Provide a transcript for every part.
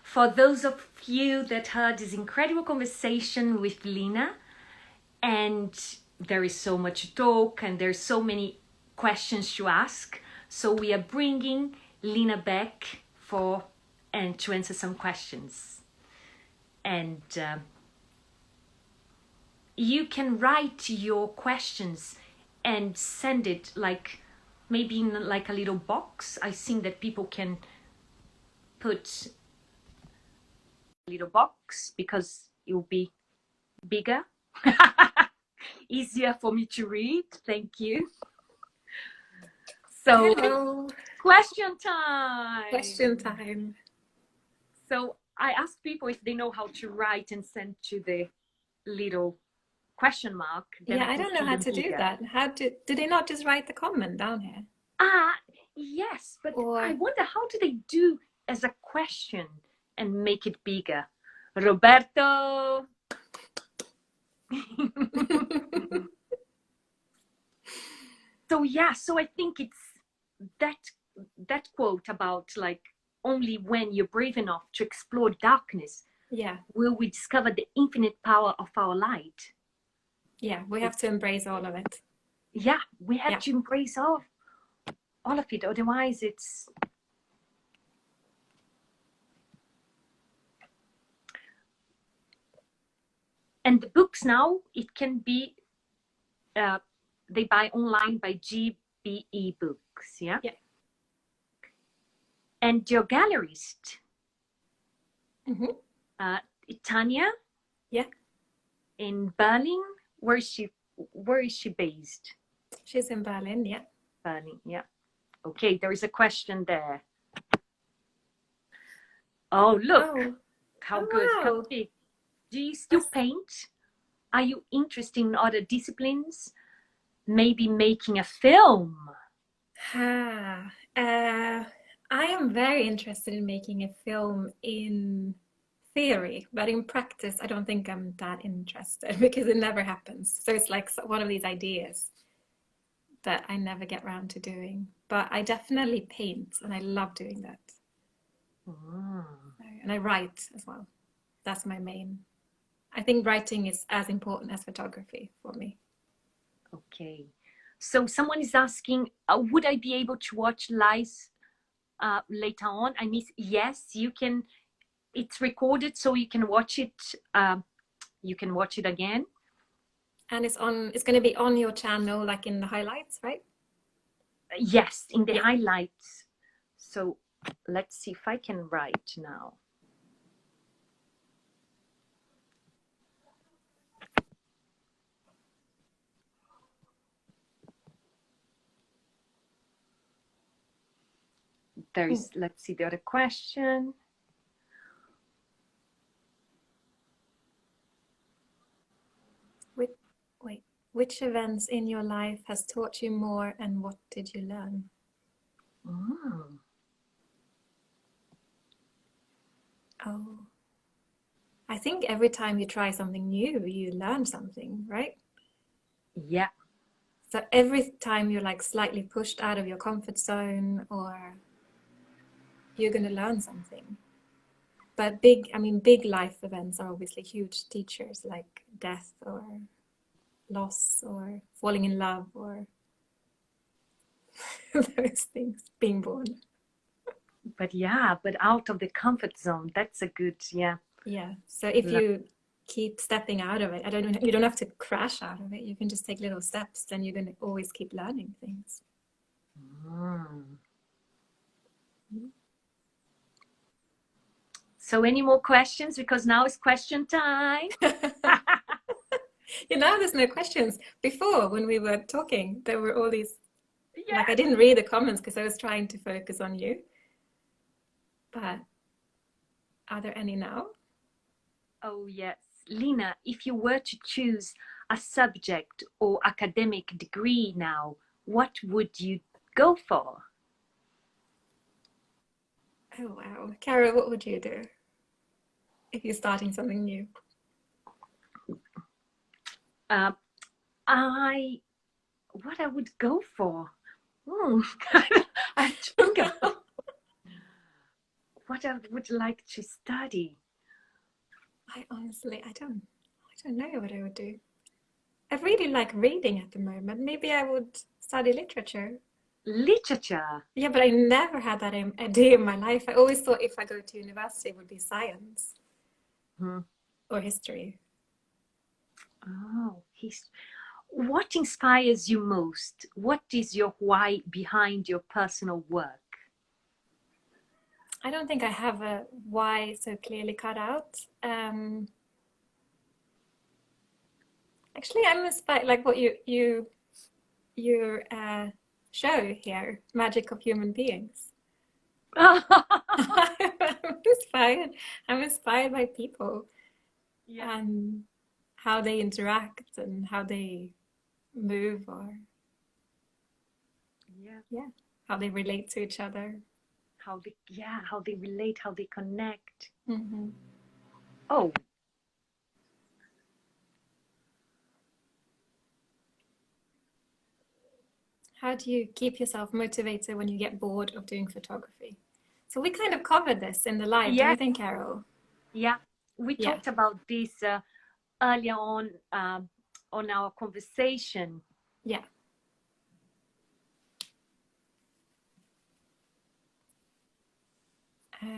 for those of you that heard this incredible conversation with Lina, and there is so much talk and there's so many questions to ask, so we are bringing Lina back to answer some questions. And you can write your questions and send it like maybe in like a little box. I think that people can put a little box because it will be bigger. Easier for me to read. Thank you. So, hello. Question time. Question time. So I asked people if they know how to write and send to the little question mark. Yeah, I don't know how to do that. Do they not just write the comment down here? Yes, but Or... I wonder how do they do as a question and make it bigger? Roberto. So I think it's that quote about like only when you're brave enough to explore darkness, will we discover the infinite power of our light. Yeah, we have to embrace all of it. Yeah, we have to embrace all of it, otherwise it's... And the books now, it can be they buy online by GBE Books, yeah? And your gallerist, Tanya, in Berlin, where is she based? She's in Berlin, yeah. Berlin, yeah. Okay, there is a question there. Oh, look, how good. Wow. How big. Do you still paint? Are you interested in other disciplines? Maybe making a film? I am very interested in making a film in theory, but in practice, I don't think I'm that interested because it never happens. So it's like one of these ideas that I never get around to doing. But I definitely paint and I love doing that. And I write as well. That's my main. I think writing is as important as photography for me. Okay. So someone is asking, would I be able to watch live later on? I mean, yes, you can. It's recorded, so you can watch it. You can watch it again. And it's going to be on your channel, like in the highlights, right? Yes, in the highlights. So let's see if I can write now. There is, let's see the other question. Which events in your life has taught you more and what did you learn? Oh, I think every time you try something new, you learn something, right? Yeah. So every time you're like slightly pushed out of your comfort zone, or you're going to learn something. But big life events are obviously huge teachers, like death or loss or falling in love or those things, being born. But out of the comfort zone, that's a good, Yeah. So if you keep stepping out of it, you don't have to crash out of it. You can just take little steps, then you're going to always keep learning things. So any more questions? Because now it's question time. Now there's no questions. Before, when we were talking, there were all these, like I didn't read the comments because I was trying to focus on you. But are there any now? Oh, yes. Lina, if you were to choose a subject or academic degree now, what would you go for? Oh, wow. Cara, what would you do if you're starting something new? What I would go for? I think what I would like to study. I honestly, I don't know what I would do. I really like reading at the moment. Maybe I would study literature. Literature. Yeah, but I never had that idea in my life. I always thought if I go to university, it would be science Hmm. or history. Oh, what inspires you most? What is your why behind your personal work? I don't think I have a why so clearly cut out. Actually, I'm inspired, like what your show here, Magic of Human Beings. I'm inspired. I'm inspired by people Yeah. and how they interact and how they move, or Yeah. how they relate to each other. How they relate, how they connect. Mm-hmm. Oh, How do you keep yourself motivated when you get bored of doing photography? So we kind of covered this in the live, don't yeah, you think, Carol? yeah. We Yeah. talked about this earlier on our conversation. Yeah.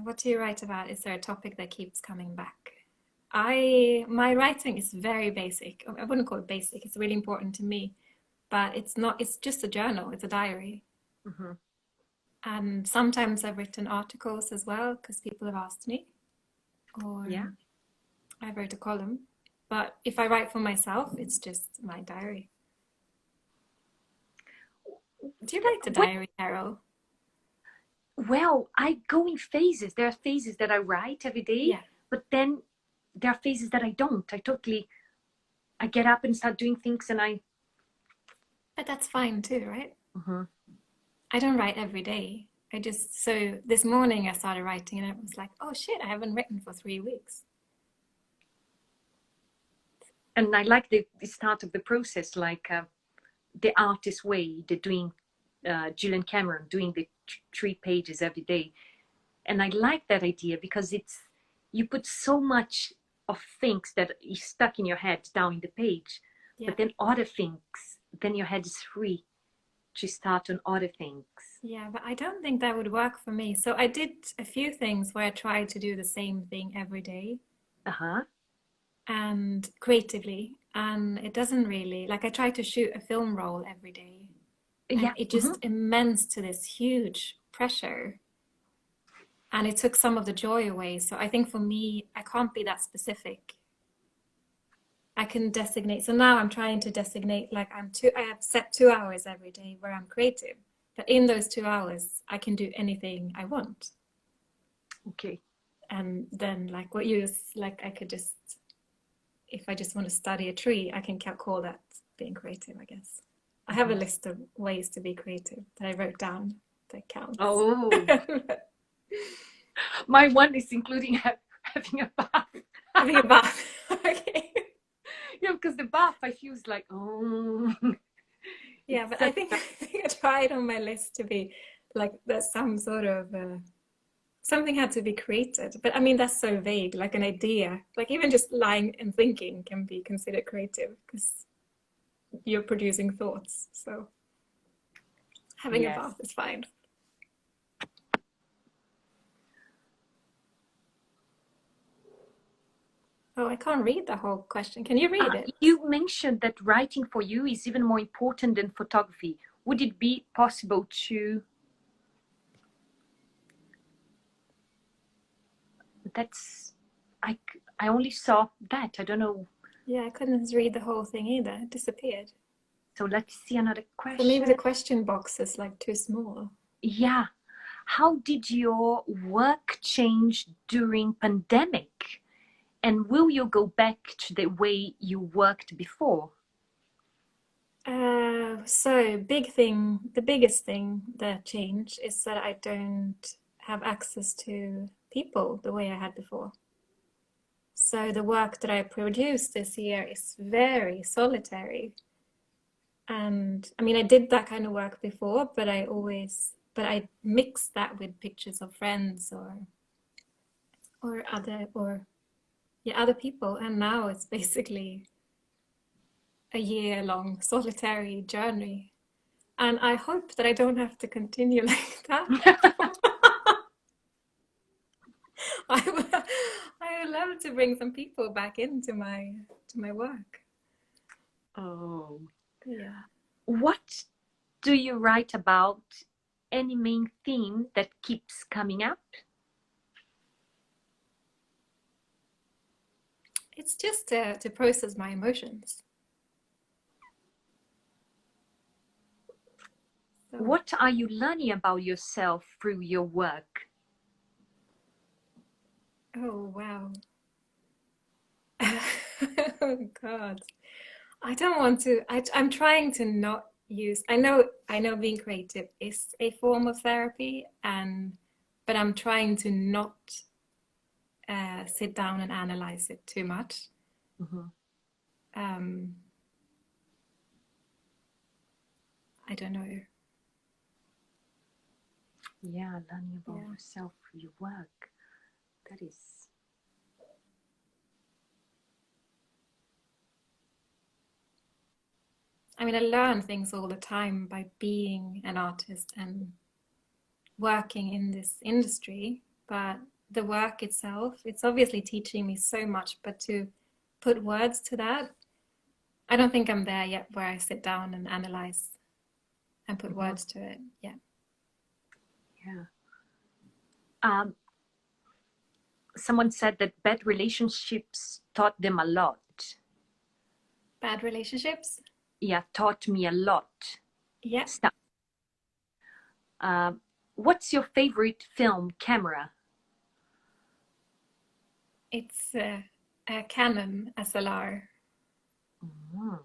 What do you write about? Is there a topic that keeps coming back? My writing is very basic. I wouldn't call it basic. It's really important to me, but it's not. It's just a journal. It's a diary. Mm-hmm. And sometimes I've written articles as well because people have asked me, or Yeah. I wrote a column. But if I write for myself, it's just my diary. Do you write a diary, Carol? Well, I go in phases. There are phases that I write every day, Yeah. but then there are phases that I don't. I get up and start doing things and But that's fine too, right? Mhm. I don't write every day. So this morning I started writing and I was like, oh shit, I haven't written for 3 weeks. And I like the start of the process, like the artist way, the doing Julian Cameron doing the 3 pages every day. And I like that idea because you put so much of things that is stuck in your head down in the page, Yeah. but then other things, then your head is free to start on other things. Yeah, but I don't think that would work for me. So I did a few things where I tried to do the same thing every day Uh-huh. and creatively. And it doesn't really, like I tried to shoot a film roll every day and Yeah. it just immense to this huge pressure. And it took some of the joy away. So I think for me, I can't be that specific. I can designate. So now I'm trying to designate like I have set 2 hours every day where I'm creative. But in those 2 hours, I can do anything I want. Okay. And then like what you like, I could just, if I just want to study a tree, I can call that being creative, I guess. I have a list of ways to be creative that I wrote down that counts. Oh, my one is including having a bath. Having a bath. Okay. Yeah, because the bath I feel is like, oh. Yeah, but I think I tried on my list to be like there's some sort of something had to be created. But I mean that's so vague, like an idea. Like even just lying and thinking can be considered creative because you're producing thoughts. So having a bath is fine. Oh, I can't read the whole question. Can you read it? You mentioned that writing for you is even more important than photography. Would it be possible to... I only saw that. I don't know. Yeah, I couldn't read the whole thing either. It disappeared. So let's see another question. So maybe the question box is like too small. Yeah. How did your work change during pandemic? And will you go back to the way you worked before? So the biggest thing that changed is that I don't have access to people the way I had before. So the work that I produced this year is very solitary. And I mean, I did that kind of work before, but I mixed that with pictures of friends or or other people. And now it's basically a year-long solitary journey. And I hope that I don't have to continue like that. I would love to bring some people back into my work. Oh. Yeah. What do you write about? Any main theme that keeps coming up? It's just to process my emotions. So, What are you learning about yourself through your work? oh, wow. Oh, God. I don't want to, I'm trying to not use, I know being creative is a form of therapy, but I'm trying to not sit down and analyze it too much. Mm-hmm. I don't know. Yeah, learning about yourself through your work. That is. I mean, I learn things all the time by being an artist and working in this industry, but the work itself, it's obviously teaching me so much, but to put words to that, I don't think I'm there yet where I sit down and analyze and put words to it. Yeah. Yeah. Someone said that bad relationships taught them a lot. Bad relationships? Yeah, taught me a lot. Yeah. What's your favorite film camera? It's a Canon SLR. Mm.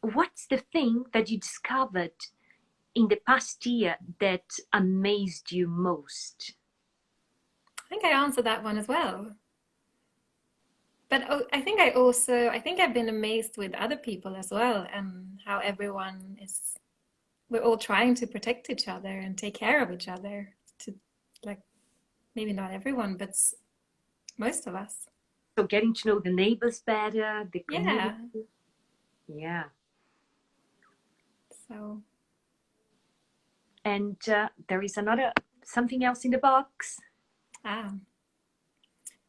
What's the thing that you discovered in the past year that amazed you most? I think I answered that one as well. But I think I've been amazed with other people as well, and how we're all trying to protect each other and take care of each other, to, like, maybe not everyone, but most of us. So getting to know the neighbors better, the community. Yeah. So. And there is something else in the box.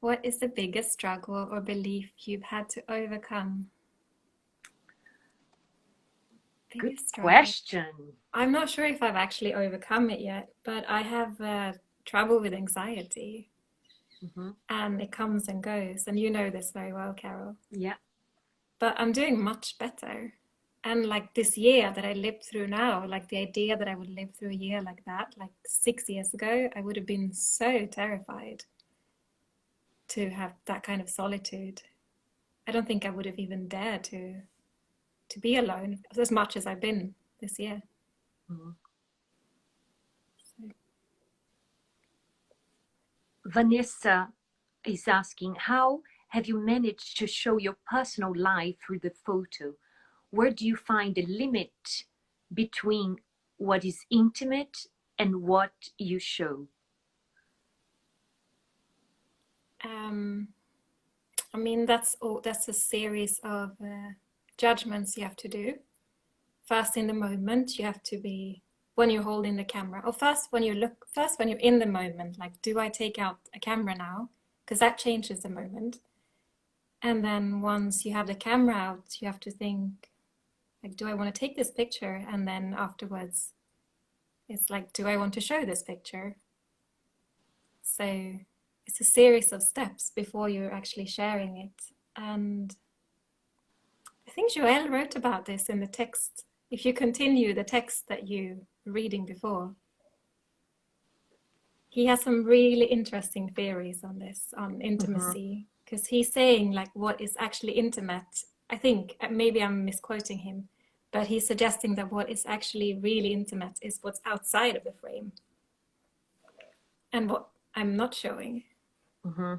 What is the biggest struggle or belief you've had to overcome? Good question. I'm not sure if I've actually overcome it yet, but I have trouble with anxiety. Mm-hmm. And it comes and goes. And you know this very well, Carol. Yeah. But I'm doing much better. And like this year that I lived through now, like the idea that I would live through a year like that, like 6 years ago, I would have been so terrified to have that kind of solitude. I don't think I would have even dared to be alone as much as I've been this year. Mm-hmm. So. Vanessa is asking, how have you managed to show your personal life through the photo? Where do you find the limit between what is intimate and what you show? I mean, that's a series of judgments you have to do. First, in the moment, you have to be, when you're holding the camera, or first when you're in the moment, like, do I take out a camera now? Because that changes the moment. And then once you have the camera out, you have to think, like, do I want to take this picture? And then afterwards, it's like, do I want to show this picture? So it's a series of steps before you're actually sharing it. And I think Joël wrote about this in the text. If you continue the text that you were reading before, he has some really interesting theories on this, on intimacy, because he's saying, like, what is actually intimate. I think maybe I'm misquoting him, but he's suggesting that what is actually really intimate is what's outside of the frame and what I'm not showing. Mm-hmm.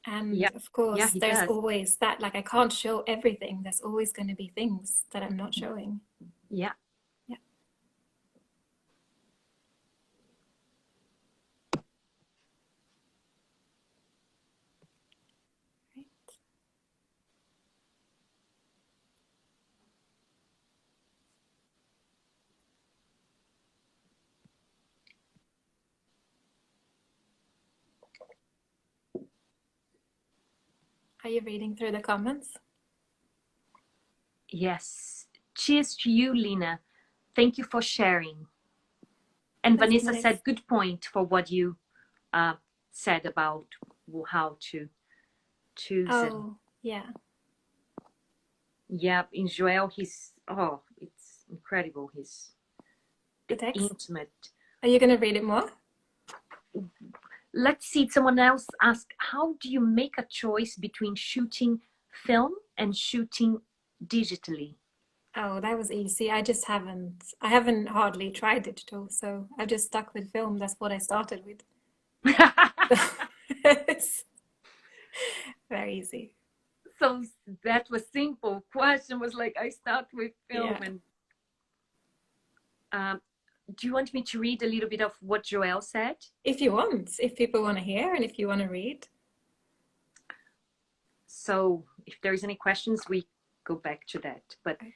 And of course, there's always that, like, I can't show everything. There's always going to be things that I'm not showing. Yeah. Are you reading through the comments? Yes. Cheers to you, Lina. Thank you for sharing. And That's Vanessa nice. said, good point for what you said about how to choose. Oh, yeah. Yeah, in Joel, it's incredible. The text. Intimate. Are you going to read it more? Let's see, someone else asked, how do you make a choice between shooting film and shooting digitally? Oh, that was easy. I haven't hardly tried digital, so I've just stuck with film. That's what I started with. It's very easy. So that was simple. Question was like, I start with film. Yeah. And do you want me to read a little bit of what Joelle said? If you want, if people want to hear and if you want to read. So if there's any questions, we go back to that. But okay.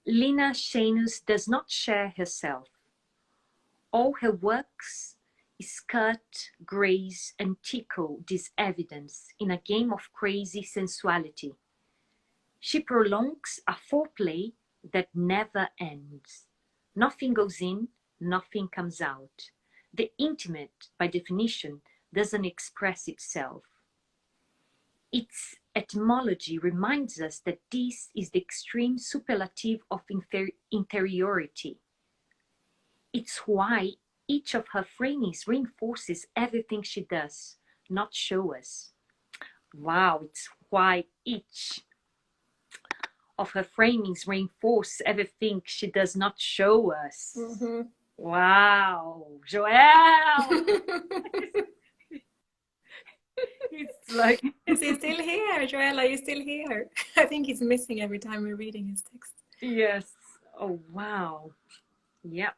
Lina Scheynius does not share herself. All her works is cut, graze, and tickle this evidence in a game of crazy sensuality. She prolongs a foreplay that never ends. Nothing goes in, nothing comes out. The intimate, by definition, doesn't express itself. Its etymology reminds us that this is the extreme superlative of interiority. It's why each of her framings reinforces everything she does, not show us. Wow, it's why each of her framings reinforce everything she does not show us. Mm-hmm. Wow, Joelle! It's like... Is he still here? Joelle, are you still here? I think he's missing every time we're reading his text. Yes. Oh, wow. Yep.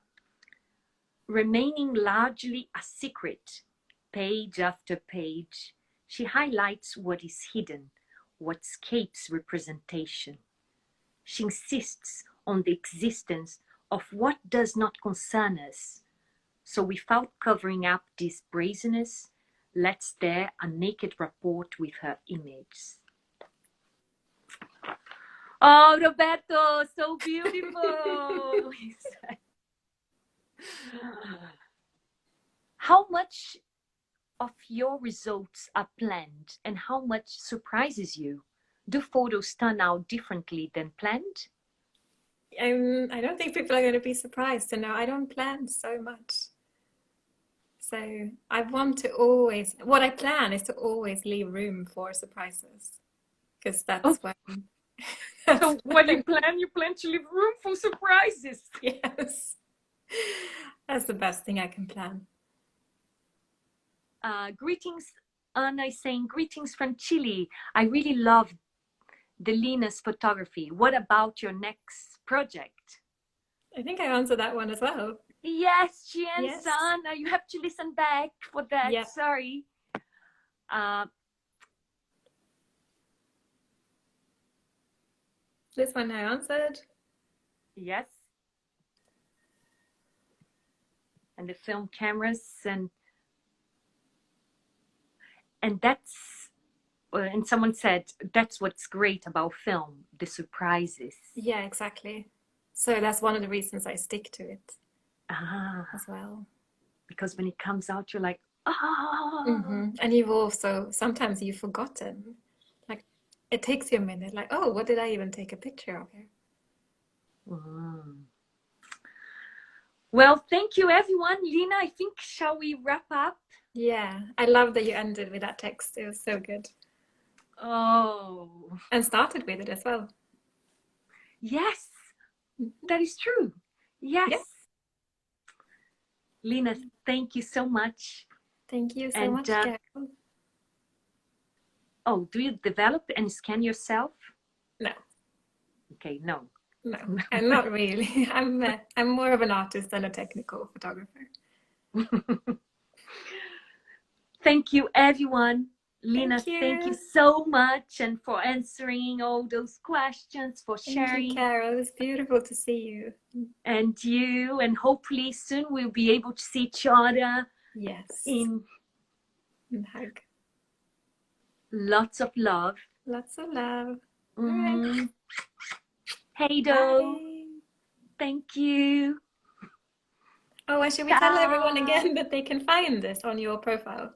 Remaining largely a secret, page after page, she highlights what is hidden, what escapes representation. She insists on the existence of what does not concern us. So without covering up this brazenness, let's dare a naked rapport with her image. Oh, Roberto, so beautiful! How much of your results are planned and how much surprises you? Do photos turn out differently than planned? I don't think people are going to be surprised to know I don't plan so much. So I want to always, what I plan is to always leave room for surprises. Because that's when... So when you plan to leave room for surprises. Yes. That's the best thing I can plan. Greetings, Anna is saying, greetings from Chile. I really love the Lina's photography. What about your next project? I think I answered that one as well. Yes, she answered, Anna. You have to listen back for that. Yeah. Sorry. This one I answered. Yes. And the film cameras and that's, and someone said, that's what's great about film, the surprises. Yeah, exactly. So that's one of the reasons I stick to it as well. Because when it comes out, you're like, ah. Mm-hmm. And you've also, sometimes you've forgotten. Like, it takes you a minute, like, oh, what did I even take a picture of here? Well, thank you, everyone. Lina, I think, shall we wrap up? Yeah, I love that you ended with that text. It was so good. Oh. And started with it as well. Yes, that is true. Yes. Yeah. Lina, thank you so much. Thank you so much, Carol. Oh, do you develop and scan yourself? No. Okay, no. No, and not really. I'm more of an artist than a technical photographer. Thank you, everyone. Lina, thank you so much, and for answering all those questions, for sharing. Thank you, Carol. It was beautiful to see you. And you, and hopefully soon we'll be able to see each other. Yes. In and hug. Lots of love. Lots of love. All right. Mm. Hey, Do. Bye. Thank you. Oh, and should we tell everyone again that they can find this on your profile?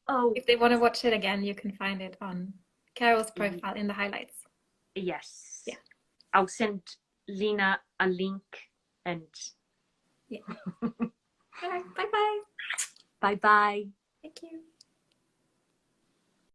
Oh, If they want to watch it again, you can find it on Carol's profile in the highlights. yes. Yeah. I'll send Lina a link and Yeah. All right. Bye-bye. bye-bye. Thank you.